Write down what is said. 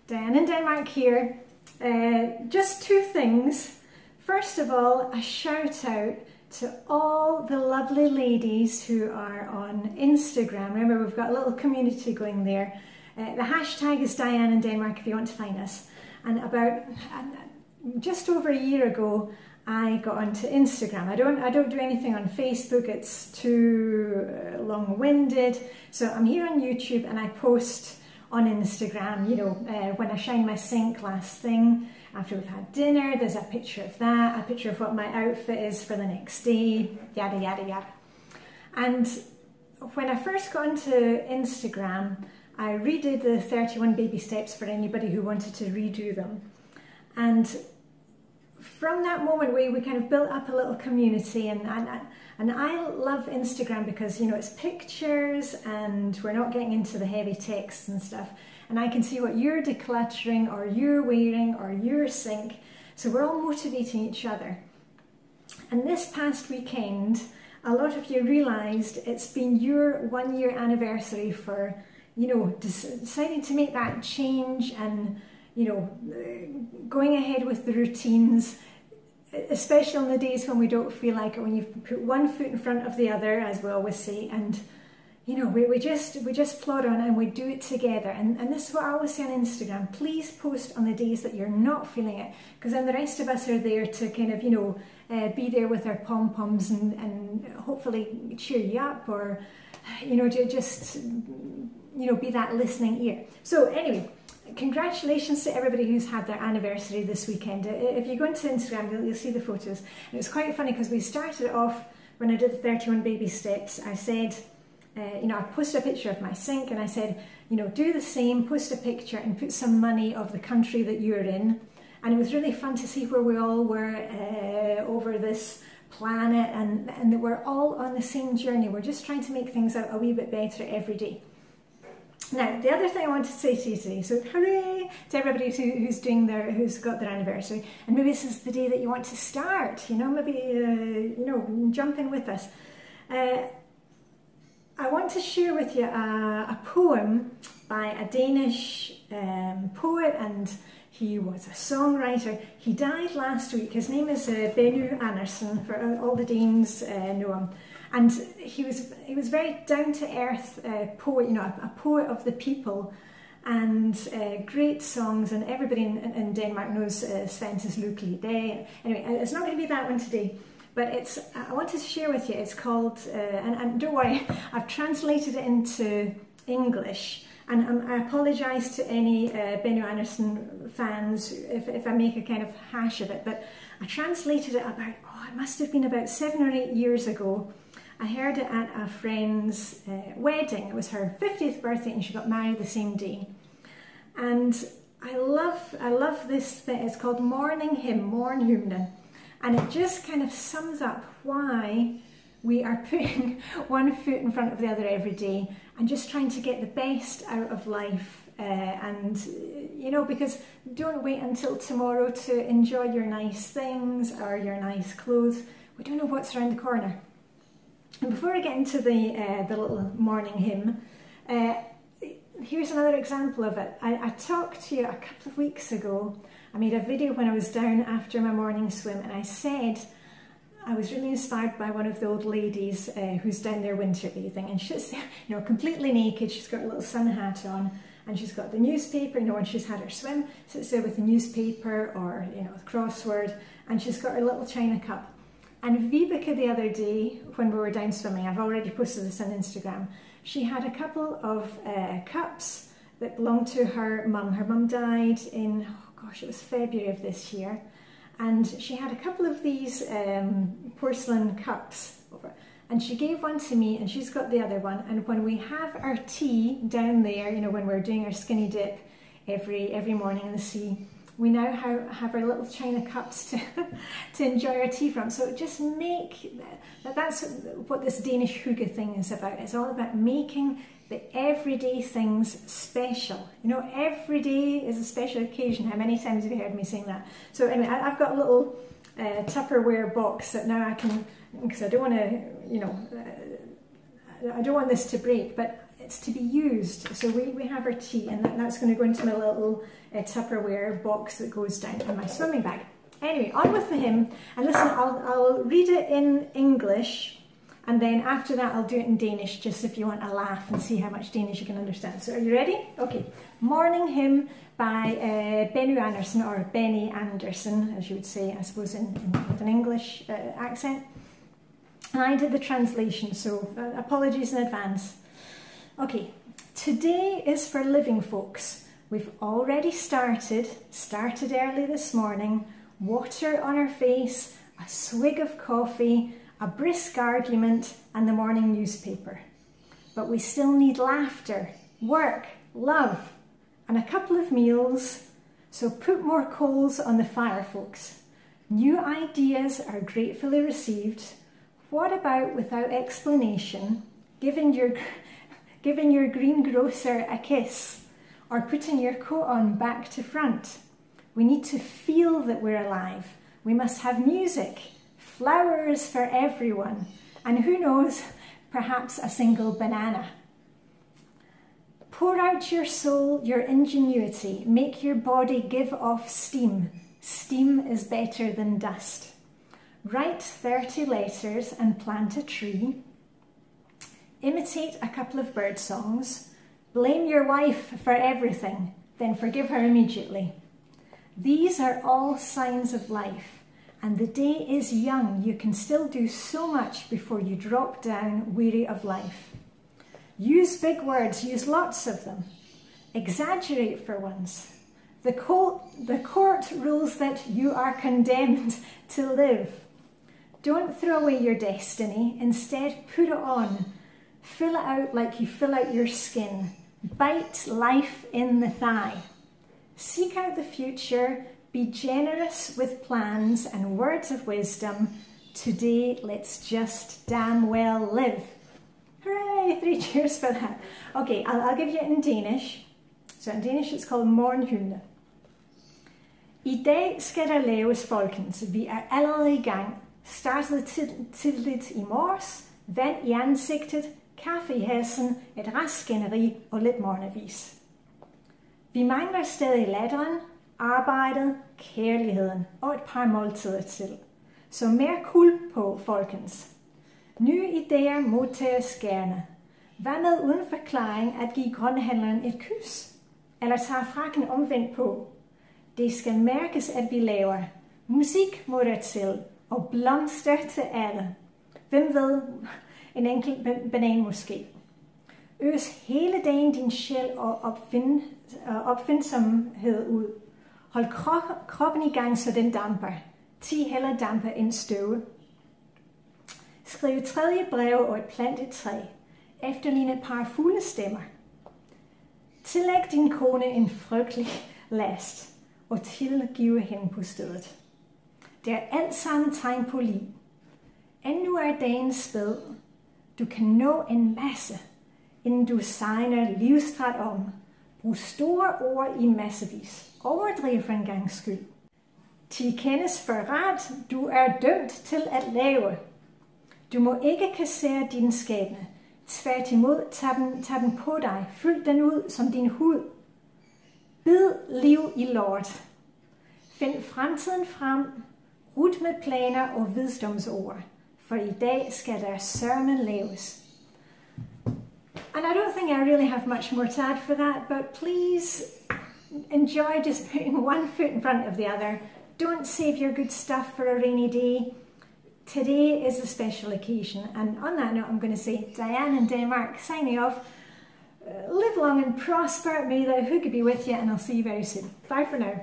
Diane in Denmark here. Just two things. First of all, a shout out to all the lovely ladies who are on Instagram. Remember, we've got a little community going there. The hashtag is Diane in Denmark if you want to find us. And about just over a year ago, I got onto Instagram. I don't do anything on Facebook. It's too long-winded. So I'm here on YouTube and I post on Instagram, you know, when I shine my sink last thing, after we've had dinner, there's a picture of that, a picture of what my outfit is for the next day, yada, yada, yada. And when I first got onto Instagram, I redid the 31 baby steps for anybody who wanted to redo them. And from that moment, we kind of built up a little community, and I love Instagram because, you know, it's pictures and we're not getting into the heavy texts and stuff. And I can see what you're decluttering or you're wearing or your sink. So we're all motivating each other. And this past weekend, a lot of you realised it's been your 1 year anniversary for, you know, deciding to make that change and, you know, going ahead with the routines, especially on the days when we don't feel like it, when you've put one foot in front of the other, as we always say, and, you know, we just plod on and we do it together. And this is what I always say on Instagram: please post on the days that you're not feeling it, because then the rest of us are there to kind of, you know, be there with our pom-poms and hopefully cheer you up, or, you know, just, you know, be that listening ear. So anyway, congratulations to everybody who's had their anniversary this weekend. If you go into Instagram, you'll see the photos. And it's quite funny because we started it off when I did the 31 baby steps. I said, you know, I posted a picture of my sink and I said, you know, do the same, post a picture and put some money of the country that you're in. And it was really fun to see where we all were over this planet, and that we're all on the same journey. We're just trying to make things a wee bit better every day. Now, the other thing I want to say to you today, so hooray to everybody who's got their anniversary, and maybe this is the day that you want to start, you know, maybe, you know, jump in with us. I want to share with you a poem by a Danish poet, and he was a songwriter. He died last week. His name is Andersen, for all the Danes know him. And he was very down-to-earth poet, you know, a poet of the people, and great songs. And everybody in Denmark knows Sven's Flylady. Anyway, it's not going to be that one today, but I wanted to share with you. It's called, and don't worry, I've translated it into English. And I apologise to any Benny Andersen fans if I make a kind of hash of it, but I translated it about, it must have been about 7 or 8 years ago. I heard it at a friend's wedding. It was her 50th birthday and she got married the same day. And I love this thing. It's called Morning Hymn, Morgenhymnen. And it just kind of sums up why we are putting one foot in front of the other every day and just trying to get the best out of life. And, you know, because don't wait until tomorrow to enjoy your nice things or your nice clothes. We don't know what's around the corner. And before I get into the little morning hymn, here's another example of it. I talked to you a couple of weeks ago. I made a video when I was down after my morning swim, and I said I was really inspired by one of the old ladies who's down there winter bathing, and she's, you know, completely naked. She's got a little sun hat on, and she's got the newspaper, you know, when she's had her swim, sits there with the newspaper or, you know, the crossword, and she's got her little china cup. And Vibeke the other day, when we were down swimming, I've already posted this on Instagram, she had a couple of cups that belonged to her mum. Her mum died in, oh gosh, it was February of this year. And she had a couple of these porcelain cups over, and she gave one to me, and she's got the other one. And when we have our tea down there, you know, when we're doing our skinny dip every morning in the sea, we now have our little china cups to enjoy our tea from. So just that's what this Danish hygge thing is about. It's all about making the everyday things special. You know, every day is a special occasion. How many times have you heard me saying that? So anyway, I've got a little Tupperware box that now I can, because I don't want to, you know, I don't want this to break, but it's to be used. So we have our tea, and that's going to go into my little Tupperware box that goes down in my swimming bag. Anyway, on with the hymn, and listen, I'll read it in English, and then after that I'll do it in Danish, just if you want a laugh and see how much Danish you can understand. So are you ready? Okay. Morning Hymn by Benny Andersen, or Benny Andersen, as you would say, I suppose, with an English accent. And I did the translation, so apologies in advance. Okay, today is for living folks. We've already started early this morning, water on our face, a swig of coffee, a brisk argument, and the morning newspaper. But we still need laughter, work, love, and a couple of meals, so put more coals on the fire, folks. New ideas are gratefully received. What about, without explanation, giving your greengrocer a kiss, or putting your coat on back to front? We need to feel that we're alive. We must have music, flowers for everyone, and who knows, perhaps a single banana. Pour out your soul, your ingenuity. Make your body give off steam. Steam is better than dust. Write 30 letters and plant a tree. Imitate a couple of bird songs. Blame your wife for everything, then forgive her immediately. These are all signs of life, and the day is young. You can still do so much before you drop down weary of life. Use big words, use lots of them. Exaggerate for once. The court rules that you are condemned to live. Don't throw away your destiny, instead put it on. Fill it out like you fill out your skin. Bite life in the thigh. Seek out the future, be generous with plans and words of wisdom. Today, let's just damn well live. Hooray, 3 cheers for that. Okay, I'll give you it in Danish. So in Danish it's called morgenhymne. I dag skal der laves folkens. Vi er allerede i gang. Startede tidligt i morges. Vand i ansigtet, kaffe i halsen, et rask skænderi og lidt morgenavis. Vi mangler stadig latteren, arbejdet, kærligheden og et par måltider til. Så mere kul på, folkens. Nye idéer modtages gerne. Hvad med uden forklaring at give grønhandleren et kys? Eller tage frakken omvendt på? Det skal mærkes, at vi laver. Musik må der til, og blomster til alle. Hvem ved? En enkelt banan måske. Øs hele dagen din sjæl og opfindsomhed ud. Hold kroppen i gang, så den damper. 10 heller damper end støve. Skriv 3. brev og et plantet træ. Efterligne et par fuglestemmer. Tillæg din kone en frygtelig last og tilgive hende på stedet. Det er alt sammen tegn på liv. Endnu er dagen spæd. Du kan nå en masse, inden du segner livstræt om. Brug store ord i massevis. Overdriv for en gangs skyld. Til kendes for ret, du er dømt til at lave. Du må ikke kassere din skæbne. Tværtimod, tag den på dig. Fyld den ud som din hud. Bid liv i lort. Find fremtiden frem. Rut med planer og visdomsord. For i dag skal der sørme laves. And I don't think I really have much more to add for that, but please enjoy just putting one foot in front of the other. Don't save your good stuff for a rainy day. Today is a special occasion, and on that note I'm going to say Diane in Denmark signing off. Live long and prosper, may the hook be with you, and I'll see you very soon. Bye for now.